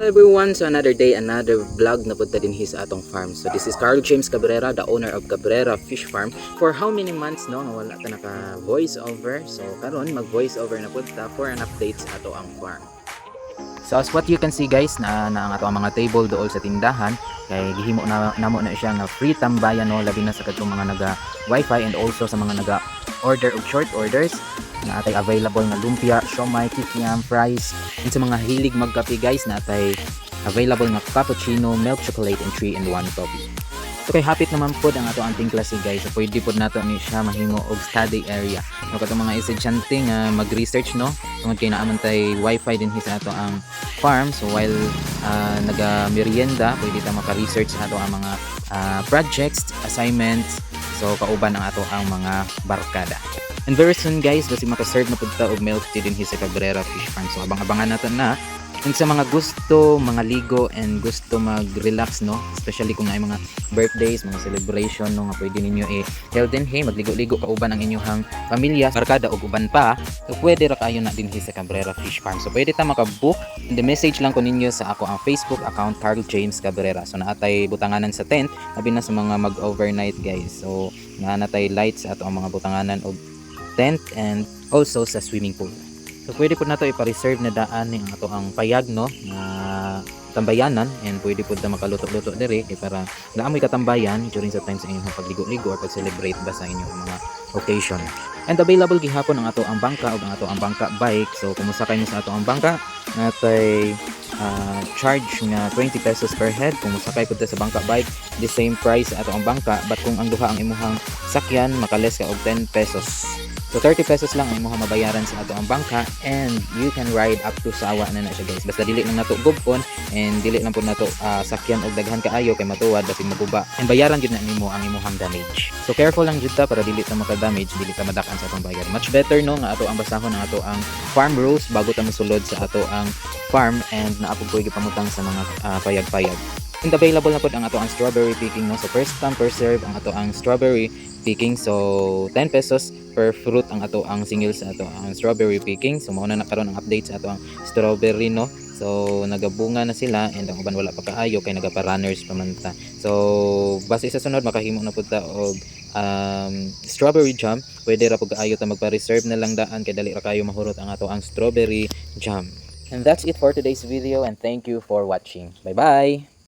Everyone, so another day, another vlog na punta din sa atong farm. So this is Carl James Cabrera, the owner of Cabrera Fish Farm. For how many months no wala ta naka voice over. So karon mag voice over na punta for an update sa ato ang farm. So as what you can see guys, na ang ato ang mga table dool sa tindahan kay gihimo na namo na siya nga free tambayan no, labi na sa kadtong mga naga wifi and also sa mga naga order of short orders na atay available na lumpia, siomai, kikiam, fries, and sa mga hilig magkape guys na atay available nga cappuccino, milk chocolate, and 3-in-1 coffee. So kay hapit naman po ang ato anting klase guys, so pwede po nato ni siya mahimo og study area. No katong mga estudyante nga mag-research no, tungod kay naaman tay wifi din sa ato ang farm. So while naga merienda, pwede ta maka-research sa ato ang mga projects, assignments. So kauban ang ato ang mga barkada. And very soon guys, basi maka-serve na punta og milk tea din sa Cabrera Fish Farm. So abang-abangan natin na. Kung sa mga gusto, mga ligo and gusto mag-relax no, especially kung ay mga birthdays, mga celebration no, nga pwede ninyo held din magligo-ligo kauban ang inyong pamilya, barkada o uban pa. So pwede ra kayo na din sa Cabrera Fish Farm. So pwede ta maka-book. In the message lang ko ninyo sa ako ang Facebook account Carl James Cabrera. So naatay butanganan sa tent, labi na sa mga mag-overnight guys. So naatay lights at ang mga butanganan og tent and also sa swimming pool. So pwede po na ito ipa-reserve na daan ng ato ang payag no na tambayanan, and pwede po na makaluto-luto diri kay para naamoy katambayan during sa time sa inyong pagligo-ligo or pag-celebrate ba sa inyong mga occasion. And available gihapon ang ato ang bangka o ang ato ang bangka bike. So kung musakay mo sa ato ang bangka, natay charge nga 20 pesos per head. Kung musakay pud sa bangka bike, the same price sa ato ang bangka, but kung ang duha ang imuhang sakyan, makales ka og 10 pesos. So 30 pesos lang ang imuhang mabayaran sa ato ang bangka, and you can ride up to sawa na siya guys. Basta dili lang nato gubon and dili lang pud nato sakyan og daghan kaayo kay matuwad basi maguba. And bayaran gyud na nimo ang imuhang damage. So careful lang jud ta para dili ta maka-damage, dili ta madak-an sa atong bayad. Much better no nga ato ang basahon ang ato ang farm rules bago ta mosulod sa ato ang farm, and naapod ko gipamutang sa mga payag-payag. And available na po ang ato ang strawberry picking no. So first come first serve ang ato ang strawberry picking. So 10 pesos per fruit ang ato ang singil sa ato ang strawberry picking. So mao na nakaroon ang update sa ato ang strawberry no. So nagabunga na sila, and ang uban wala pa kaayo kay nagapa-runners pa man ta. So base sa sunod makahimo na pud ta og strawberry jam. Pwede ra pud kaayo ta magpa-reserve na lang daan kay dali ra kayo mahurot ang ato ang strawberry jam. And that's it for today's video, and thank you for watching. Bye bye.